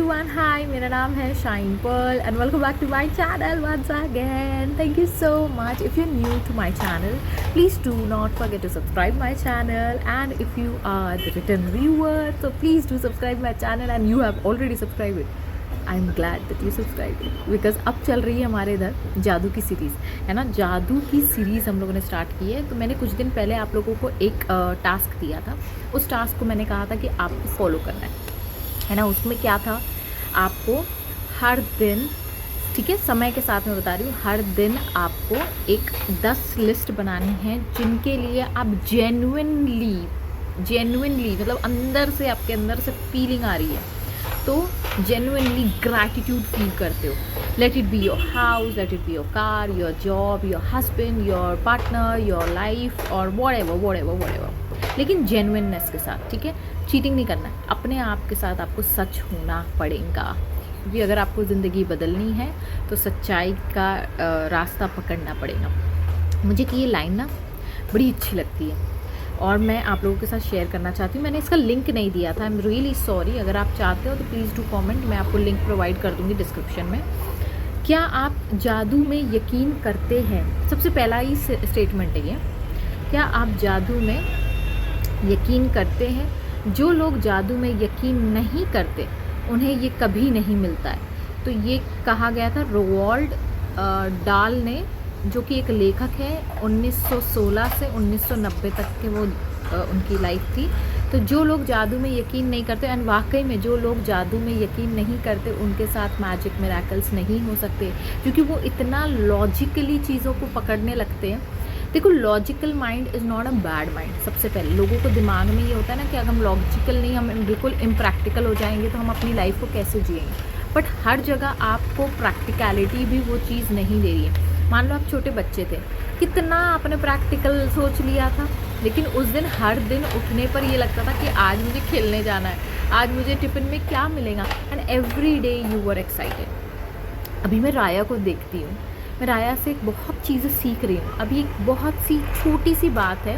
Everyone, हाय, मेरा नाम है shine pearl and welcome back to my channel once again. Thank you so much. If you are new to my channel, please do not forget to subscribe my channel, and if you are the return viewer, so please do subscribe my channel, and you have already subscribed it. I am glad that you subscribe because अब चल रही है हमारे इधर जादू की series, है ना. जादू की सीरीज़ हम लोगों ने स्टार्ट की है. तो मैंने कुछ दिन पहले आप लोगों को एक टास्क दिया था. उस टास्क को मैंने कहा था कि आपको फॉलो करना है ना. उसमें क्या था, आपको हर दिन, ठीक है, समय के साथ में बता रही हूँ, हर दिन आपको एक 10 लिस्ट बनानी है जिनके लिए आप जेन्युइनली मतलब अंदर से, आपके अंदर से फीलिंग आ रही है, तो जेन्युइनली ग्रैटिट्यूड फील करते हो. Let it be your house, let it be your car, your job, your husband, your partner, your life और व्हाटएवर, लेकिन जेन्युइननेस के साथ, ठीक है. चीटिंग नहीं करना है, अपने आप के साथ आपको सच होना पड़ेगा. क्योंकि अगर आपको ज़िंदगी बदलनी है तो सच्चाई का रास्ता पकड़ना पड़ेगा. मुझे कि ये लाइन ना बड़ी अच्छी लगती है और मैं आप लोगों के साथ शेयर करना चाहती हूँ. मैंने इसका लिंक नहीं दिया था, आई एम रियली सॉरी. अगर आप चाहते हो तो प्लीज़ डू कमेंट, मैं आपको लिंक प्रोवाइड कर दूँगी डिस्क्रिप्शन में. क्या आप जादू में यकीन करते हैं? सबसे पहला ही स्टेटमेंट है ये. क्या आप जादू में यकीन करते हैं? जो लोग जादू में यकीन नहीं करते उन्हें ये कभी नहीं मिलता है. तो ये कहा गया था रोवाल्ड डाल ने, जो कि एक लेखक है. 1916 से 1990 तक के वो उनकी लाइफ थी. तो जो लोग जादू में यकीन नहीं करते, एंड वाकई में जो लोग जादू में यकीन नहीं करते उनके साथ मैजिक मिरेकल्स नहीं हो सकते, क्योंकि वो इतना लॉजिकली चीज़ों को पकड़ने लगते हैं. देखो, logical mind is not a bad mind. सबसे पहले लोगों को दिमाग में ये होता है ना कि अगर हम लॉजिकल नहीं, हम बिल्कुल इम्प्रैक्टिकल हो जाएंगे तो हम अपनी लाइफ को कैसे जिएंगे. बट हर जगह आपको प्रैक्टिकलिटी भी वो चीज़ नहीं दे रही है. मान लो आप छोटे बच्चे थे, कितना आपने प्रैक्टिकल सोच लिया था, लेकिन उस दिन हर दिन उठने पर ये लगता था कि आज मुझे खेलने जाना है, आज मुझे टिफ़िन में क्या मिलेगा, and every day you were excited. अभी मैं राया को देखती हूँ, मैं राया से बहुत चीज़ें सीख रही हूँ. अभी एक बहुत सी छोटी सी बात है,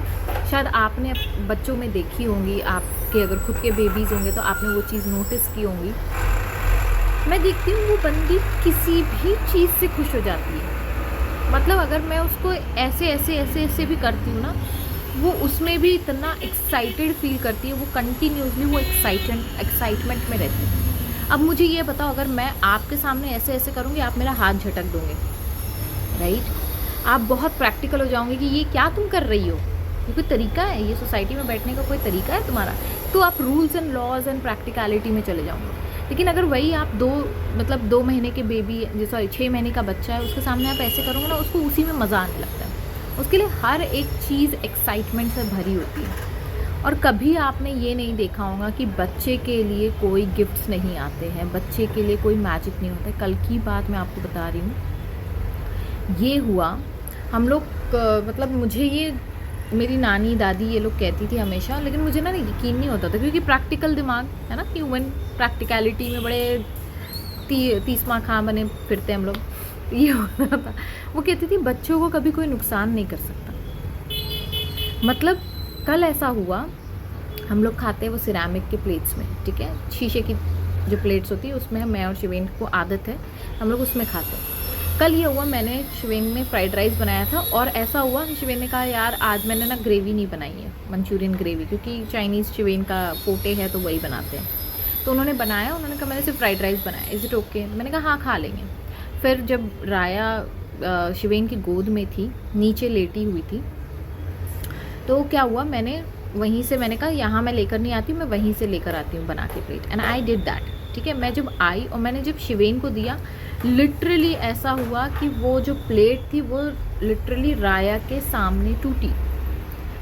शायद आपने बच्चों में देखी होंगी, आपके अगर खुद के बेबीज़ होंगे तो आपने वो चीज़ नोटिस की होंगी. मैं देखती हूँ वो बंदी किसी भी चीज़ से खुश हो जाती है. मतलब अगर मैं उसको ऐसे भी करती हूँ ना, वो उसमें भी इतना एक्साइटेड फील करती है. वो कंटिन्यूसली वो एक्साइटमेंट में रहती है. अब मुझे ये बताओ, अगर मैं आपके सामने ऐसे करूँगी, आप मेरा हाथ झटक दोगे, राइट. आप बहुत प्रैक्टिकल हो जाओगे कि ये क्या तुम कर रही हो, ये कोई तरीका है, ये सोसाइटी में बैठने का कोई तरीका है तुम्हारा. तो आप rules and laws and practicality में चले जाओगे. लेकिन अगर वही आप 2 महीने के बेबी, सॉरी 6 महीने का बच्चा है, उसके सामने आप ऐसे करोगे ना, उसको उसी में मज़ा आने लगता है. उसके लिए हर एक चीज़ एक्साइटमेंट से भरी होती है. और कभी आपने ये नहीं देखा होगा कि बच्चे के लिए कोई गिफ्ट्स नहीं आते हैं, बच्चे के लिए कोई मैजिक नहीं होता है. कल की बात मैं आपको बता रही हूँ, ये हुआ. हम लोग मतलब मुझे ये मेरी नानी दादी ये लोग कहती थी हमेशा, लेकिन मुझे ना यकीन नहीं होता था, क्योंकि प्रैक्टिकल दिमाग है ना, ह्यूमन प्रैक्टिकलिटी में बड़े तीसमा खां बने फिरते हम लोग. ये होता था. वो कहती थी बच्चों को कभी कोई नुकसान नहीं कर सकता. मतलब कल ऐसा हुआ, हम लोग खाते हैं वो सिरेमिक के प्लेट्स में, ठीक है, शीशे की जो प्लेट्स होती है उसमें मैं और शिवेन को आदत है, हम लोग उसमें खाते हैं. कल ये हुआ, मैंने शिवेन ने फ्राइड राइस बनाया था, और ऐसा हुआ कि शिवेन ने कहा यार आज मैंने ना ग्रेवी नहीं बनाई है, मंचूरियन ग्रेवी, क्योंकि चाइनीज़ शिवेन का फोटे है तो वही बनाते हैं. तो उन्होंने बनाया, उन्होंने कहा मैंने सिर्फ फ्राइड राइस बनाया, इज़ इट ओके. मैंने कहा हाँ खा लेंगे. फिर जब राया शिवेन की गोद में थी, नीचे लेटी हुई थी, तो क्या हुआ, मैंने वहीं से, मैंने कहा यहाँ मैं लेकर नहीं आती, मैं वहीं से लेकर आती हूँ बना के plate, and I did that. ठीक है, मैं जब आई और मैंने जब शिवेन को दिया, लिटरली ऐसा हुआ कि वो जो प्लेट थी वो लिटरली राया के सामने टूटी.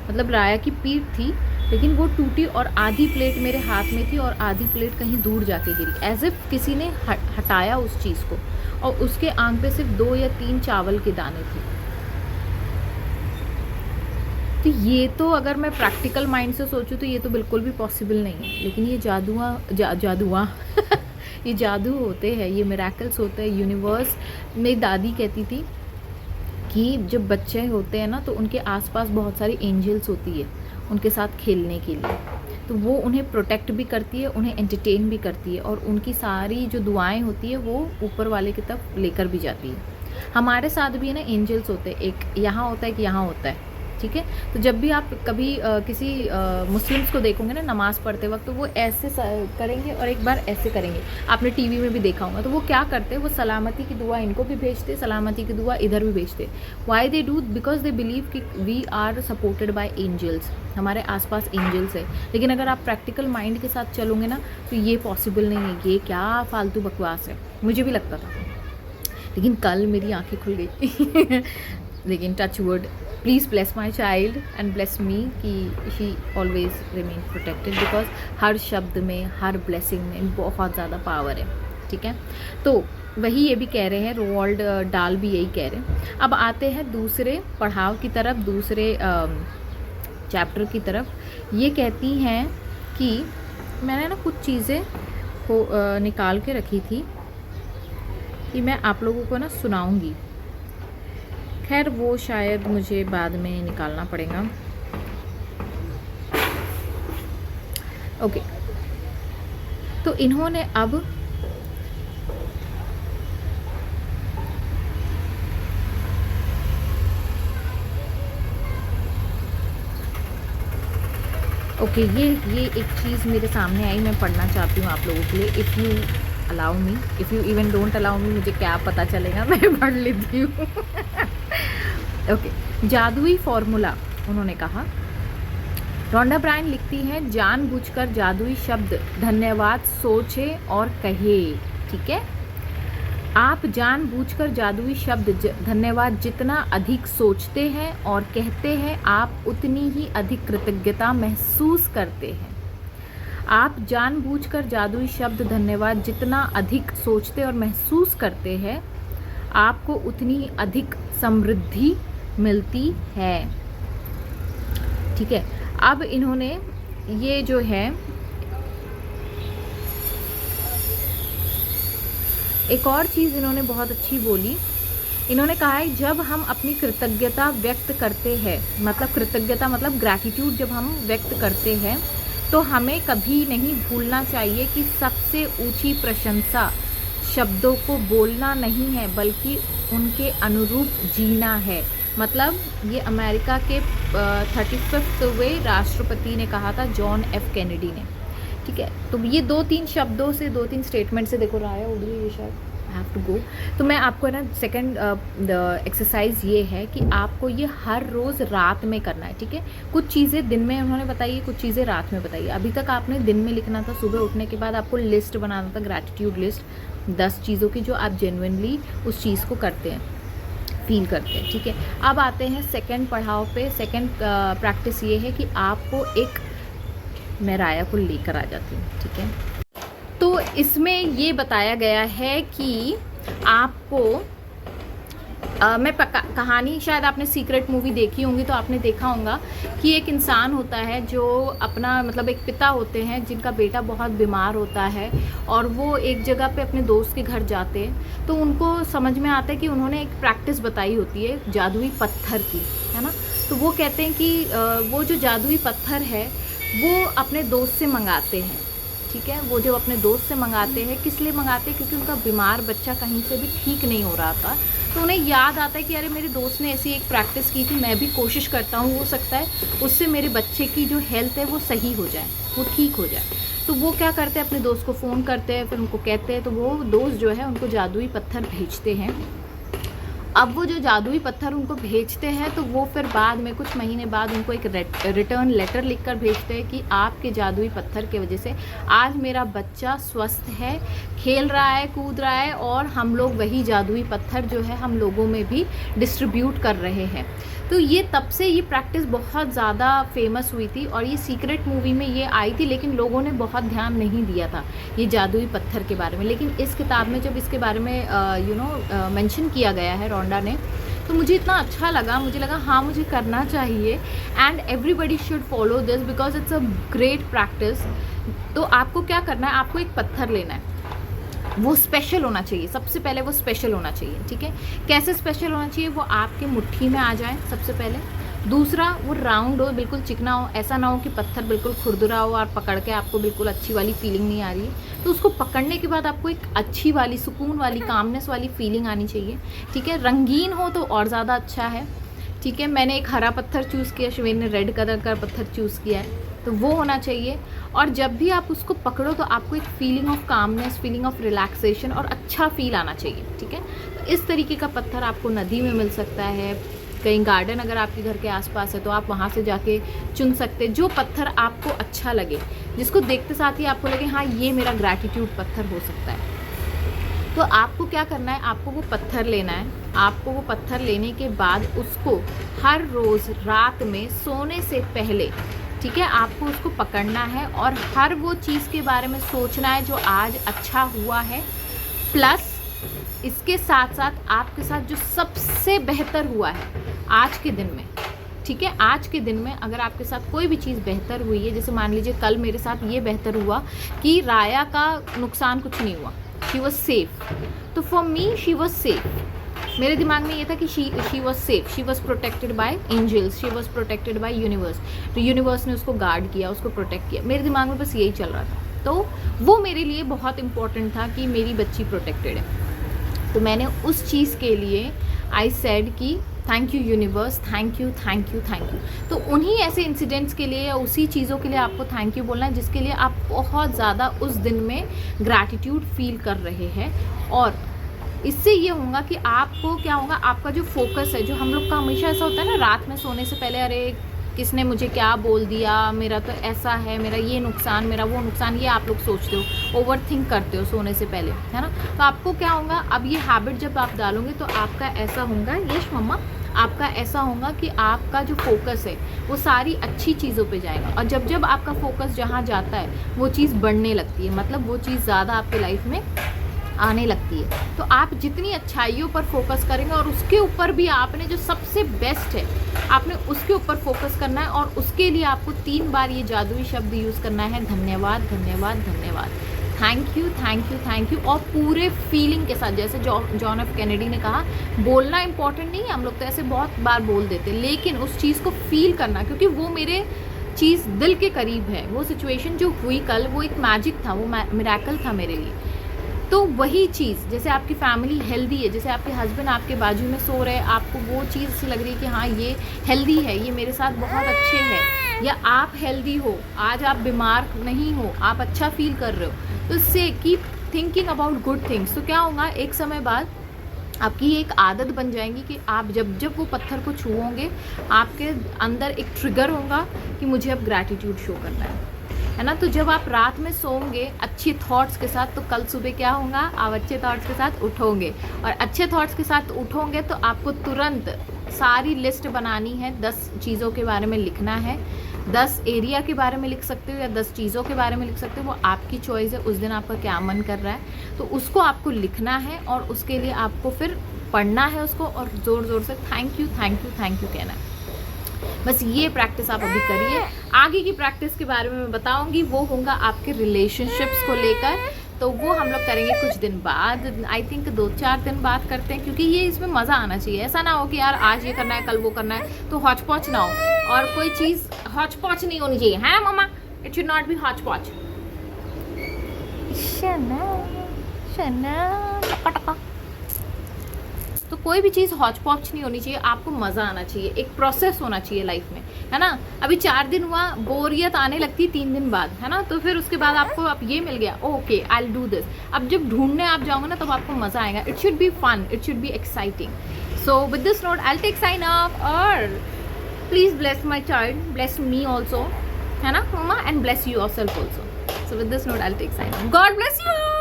मतलब राया की पीठ थी, लेकिन वो टूटी, और आधी प्लेट मेरे हाथ में थी और आधी प्लेट कहीं दूर जाके गिरी, एज इफ किसी ने हटाया उस चीज़ को, और उसके आंख पे सिर्फ 2 या 3 चावल के दाने थे. तो ये तो अगर मैं प्रैक्टिकल माइंड से सोचूं तो ये तो बिल्कुल भी पॉसिबल नहीं है. लेकिन ये जादुआ ये जादू होते हैं, ये मिरेकल्स होते हैं. यूनिवर्स, मेरी दादी कहती थी कि जब बच्चे होते हैं ना तो उनके आसपास बहुत सारी एंजल्स होती है उनके साथ खेलने के लिए. तो वो उन्हें प्रोटेक्ट भी करती है, उन्हें एंटरटेन भी करती है, और उनकी सारी जो दुआएं होती है वो ऊपर वाले की तरफ लेकर भी जाती है। हमारे साथ भी है ना एंजल्स होते हैं, एक यहाँ होता है, एक यहाँ होता है, ठीक है। तो जब भी आप कभी किसी मुस्लिम्स को देखोगे ना नमाज़ पढ़ते वक्त, तो वो ऐसे करेंगे और एक बार ऐसे करेंगे, आपने टीवी में भी देखा होगा। तो वो क्या करते हैं, वो सलामती की दुआ इनको भी भेजते, सलामती की दुआ इधर भी भेजते। Why they do, because they believe कि we are supported by angels, हमारे आसपास एंजल्स है। लेकिन अगर आप प्रैक्टिकल माइंड के साथ चलोगे ना तो ये पॉसिबल नहीं है, ये क्या फालतू बकवास है, मुझे भी लगता था। लेकिन कल मेरी आंखें खुल गई लेकिन touch wood, please bless my child and bless me कि she always remain protected, because हर शब्द में, हर ब्लेसिंग में बहुत ज़्यादा पावर है, ठीक है। तो वही ये भी कह रहे हैं, रोवाल्ड डाल भी यही कह रहे हैं। अब आते हैं दूसरे पढ़ाव की तरफ, दूसरे चैप्टर की तरफ। ये कहती हैं कि मैंने ना कुछ चीज़ें निकाल के रखी थी कि मैं आप लोगों को ना सुनाऊंगी। खैर वो शायद मुझे बाद में निकालना पड़ेगा। ओके, तो इन्होंने अब ओके ये एक चीज़ मेरे सामने आई, मैं पढ़ना चाहती हूँ आप लोगों के लिए। If you allow me, if you even don't allow me, मुझे क्या पता चलेगा, मैं पढ़ लेती हूँ ओके, जादुई फॉर्मूला उन्होंने कहा। रोंडा ब्रायन लिखती हैं, जानबूझकर जादुई शब्द धन्यवाद सोचे और कहे, ठीक है। आप जानबूझकर जादुई शब्द धन्यवाद जितना अधिक सोचते हैं और कहते हैं, आप उतनी ही अधिक कृतज्ञता महसूस करते हैं। आप जानबूझकर जादुई शब्द धन्यवाद जितना अधिक सोचते और महसूस करते हैं, आपको उतनी अधिक समृद्धि मिलती है, ठीक है। अब इन्होंने ये जो है एक और चीज़ इन्होंने बहुत अच्छी बोली। इन्होंने कहा है जब हम अपनी कृतज्ञता व्यक्त करते हैं, मतलब कृतज्ञता मतलब ग्रैटिट्यूड जब हम व्यक्त करते हैं, तो हमें कभी नहीं भूलना चाहिए कि सबसे ऊंची प्रशंसा शब्दों को बोलना नहीं है, बल्कि उनके अनुरूप जीना है। मतलब ये अमेरिका के 35वें राष्ट्रपति ने कहा था, जॉन एफ कैनेडी ने, ठीक है। तो ये 2-3 शब्दों से, 2-3 स्टेटमेंट से, देखो राया उड़ रही है शायद, आई हैव टू गो। तो मैं आपको ना सेकंड एक्सरसाइज ये है कि आपको ये हर रोज़ रात में करना है, ठीक है। कुछ चीज़ें दिन में उन्होंने बताई, कुछ चीज़ें रात में बताई। अभी तक आपने दिन में लिखना था, सुबह उठने के बाद आपको लिस्ट बनाना था, ग्रैटिट्यूड लिस्ट, 10 चीज़ों की जो आप जेन्युइनली उस चीज़ को करते हैं, फील करते हैं, ठीक है। अब आते हैं सेकंड पढ़ाव पे। सेकंड प्रैक्टिस ये है कि आपको एक, मैं राया को लेकर आ जाती हूँ, ठीक है। तो इसमें ये बताया गया है कि आपको कहानी, शायद आपने सीक्रेट मूवी देखी होंगी, तो आपने देखा होगा कि एक इंसान होता है जो अपना, मतलब एक पिता होते हैं जिनका बेटा बहुत बीमार होता है, और वो एक जगह पे अपने दोस्त के घर जाते हैं। तो उनको समझ में आता है कि उन्होंने एक प्रैक्टिस बताई होती है जादुई पत्थर की, है ना। तो वो कहते हैं कि वो जो जादुई पत्थर है वो अपने दोस्त से मंगाते हैं, ठीक है। वो जो अपने दोस्त से मंगाते हैं, किस लिए मंगाते हैं, क्योंकि उनका बीमार बच्चा कहीं से भी ठीक नहीं हो रहा था। तो उन्हें याद आता है कि अरे मेरे दोस्त ने ऐसी एक प्रैक्टिस की थी, मैं भी कोशिश करता हूँ, हो सकता है उससे मेरे बच्चे की जो हेल्थ है वो सही हो जाए, वो ठीक हो जाए। तो वो क्या करते हैं, अपने दोस्त को फ़ोन करते हैं, फिर उनको कहते हैं, तो वो दोस्त जो है उनको जादुई पत्थर भेजते हैं। अब वो जो जादुई पत्थर उनको भेजते हैं, तो वो फिर बाद में कुछ महीने बाद उनको एक रिटर्न लेटर लिखकर भेजते हैं कि आपके जादुई पत्थर की वजह से आज मेरा बच्चा स्वस्थ है, खेल रहा है, कूद रहा है, और हम लोग वही जादुई पत्थर जो है हम लोगों में भी डिस्ट्रीब्यूट कर रहे हैं। तो ये तब से ये प्रैक्टिस बहुत ज़्यादा फेमस हुई थी, और ये सीक्रेट मूवी में ये आई थी, लेकिन लोगों ने बहुत ध्यान नहीं दिया था ये जादुई पत्थर के बारे में। लेकिन इस किताब में जब इसके बारे में मेंशन किया गया है रोंडा ने, तो मुझे इतना अच्छा लगा, मुझे लगा हाँ मुझे करना चाहिए, and everybody should follow this because it's a great practice. तो आपको क्या करना है, आपको एक पत्थर लेना है, वो स्पेशल होना चाहिए, सबसे पहले वो स्पेशल होना चाहिए, ठीक है। कैसे स्पेशल होना चाहिए, वो आपके मुट्ठी में आ जाए सबसे पहले, दूसरा, वो राउंड हो, बिल्कुल चिकना हो, ऐसा ना हो कि पत्थर बिल्कुल खुरदुरा हो और पकड़ के आपको बिल्कुल अच्छी वाली फीलिंग नहीं आ रही है। तो उसको पकड़ने के बाद आपको एक अच्छी वाली, सुकून वाली, कामनेस वाली फीलिंग आनी चाहिए। ठीक है, रंगीन हो तो और ज़्यादा अच्छा है। ठीक है, मैंने एक हरा पत्थर चूज़ किया, शिवेन ने रेड कलर का पत्थर चूज़ किया है, तो वो होना चाहिए। और जब भी आप उसको पकड़ो तो आपको एक feeling of calmness, feeling of relaxation और अच्छा फील आना चाहिए। ठीक है, तो इस तरीके का पत्थर आपको नदी में मिल सकता है, कहीं गार्डन अगर आपके घर के आसपास है तो आप वहाँ से जाके चुन सकते, जो पत्थर आपको अच्छा लगे, जिसको देखते साथ ही आपको लगे हाँ ये मेरा ग्रैटिट्यूड पत्थर हो सकता है। तो आपको क्या करना है, आपको वो पत्थर लेना है। आपको वो पत्थर लेने के बाद उसको हर रोज़ रात में सोने से पहले, ठीक है, आपको उसको पकड़ना है और हर वो चीज़ के बारे में सोचना है जो आज अच्छा हुआ है, प्लस इसके साथ साथ आपके साथ जो सबसे बेहतर हुआ है आज के दिन में। ठीक है, आज के दिन में अगर आपके साथ कोई भी चीज़ बेहतर हुई है, जैसे मान लीजिए कल मेरे साथ ये बेहतर हुआ कि राया का नुकसान कुछ नहीं हुआ, शी वॉज सेफ, तो for me she was safe. मेरे दिमाग में ये था कि she was safe, she was protected by angels, she was protected by universe, तो यूनिवर्स ने उसको गार्ड किया, उसको प्रोटेक्ट किया। मेरे दिमाग में बस यही चल रहा था, तो वो मेरे लिए बहुत इंपॉर्टेंट था कि मेरी बच्ची प्रोटेक्टेड है। तो मैंने उस चीज़ के लिए आई सेड कि thank you universe, thank you thank you thank you. तो उन्हीं ऐसे इंसिडेंट्स के लिए या उसी चीज़ों के लिए आपको थैंक यू बोलना है जिसके लिए आप बहुत ज़्यादा उस दिन में ग्रैटिट्यूड फील कर रहे हैं। और इससे ये होगा कि आपको क्या होगा, आपका जो फोकस है, जो हम लोग का हमेशा ऐसा होता है ना, रात में सोने से पहले अरे किसने मुझे क्या बोल दिया, मेरा तो ऐसा है, मेरा ये नुकसान, मेरा वो नुकसान, ये आप लोग सोचते हो, ओवर थिंक करते हो सोने से पहले, है ना। तो आपको क्या होगा, अब ये हैबिट जब आप डालोगे तो आपका ऐसा होगा, यश मम्मा, आपका ऐसा होगा कि आपका जो फोकस है वो सारी अच्छी चीज़ों पे जाएगा। और जब जब आपका फोकस जहाँ जाता है वो चीज़ बढ़ने लगती है, मतलब वो चीज़ ज़्यादा आपके लाइफ में आने लगती है। तो आप जितनी अच्छाइयों पर फोकस करेंगे और उसके ऊपर भी आपने जो सबसे बेस्ट है आपने उसके ऊपर फोकस करना है, और उसके लिए आपको 3 बार ये जादुई शब्द यूज़ करना है, धन्यवाद धन्यवाद धन्यवाद, thank you thank you thank you. और पूरे फीलिंग के साथ, जैसे जॉन एफ कैनेडी ने कहा, बोलना इंपॉर्टेंट नहीं है, हम लोग तो ऐसे बहुत बार बोल देते, लेकिन उस चीज़ को फील करना, क्योंकि वो मेरे चीज़ दिल के करीब है। वो सिचुएशन जो हुई कल, वो एक मैजिक था, वो मिरेकल था मेरे लिए। तो वही चीज़, जैसे आपकी फैमिली हेल्दी है, जैसे आपके हस्बैंड आपके बाजू में सो रहे हैं, आपको वो चीज़ से लग रही है कि हाँ ये हेल्दी है, ये मेरे साथ बहुत अच्छे हैं, या आप हेल्दी हो, आज आप बीमार नहीं हो, आप अच्छा फील कर रहे हो, तो इससे keep thinking about good things. तो क्या होगा, एक समय बाद आपकी ये एक आदत बन जाएंगी कि आप जब जब वो पत्थर को छुओगे आपके अंदर एक ट्रिगर होगा कि मुझे अब ग्रैटिट्यूड शो करना है ना। तो जब आप रात में सोओगे अच्छे थॉट्स के साथ, तो कल सुबह क्या होगा, आप अच्छे थॉट्स के साथ उठोगे, और अच्छे थॉट्स के साथ उठोगे तो आपको तुरंत सारी लिस्ट बनानी है, 10 चीज़ों के बारे में लिखना है, 10 एरिया के बारे में लिख सकते हो या 10 चीज़ों के बारे में लिख सकते हो, वो आपकी चॉइस है, उस दिन आपका क्या मन कर रहा है, तो उसको आपको लिखना है और उसके लिए आपको फिर पढ़ना है उसको, और ज़ोर ज़ोर से thank you thank you thank you कहना है। बस ये प्रैक्टिस आप अभी करिए। आगे की प्रैक्टिस के बारे में मैं बताऊंगी, वो होगा आपके रिलेशनशिप्स को लेकर, तो वो हम लोग करेंगे कुछ दिन बाद, आई थिंक 2-4 दिन बाद करते हैं, क्योंकि ये इसमें मज़ा आना चाहिए। ऐसा ना हो कि यार आज ये करना है कल वो करना है, तो हॉच पॉच ना हो, और कोई चीज़ हॉच पॉच नहीं होनी चाहिए, है mamma, it should not be hotchpotch. शना शना टका टका, तो कोई भी चीज़ हॉच पॉच नहीं होनी चाहिए, आपको मज़ा आना चाहिए, एक प्रोसेस होना चाहिए लाइफ में, है ना। अभी 4 दिन हुआ, बोरियत आने लगती 3 दिन बाद, है ना, तो फिर उसके बाद आपको अब ये मिल गया, okay I will do this. अब जब ढूंढने आप जाओगे ना तब आपको मज़ा आएगा, it should be fun, it should be exciting. So with this note I will take sign off, और please bless my child, bless me also, है ना mamma, and bless you yourself also. So with this note I will take sign off, God bless you.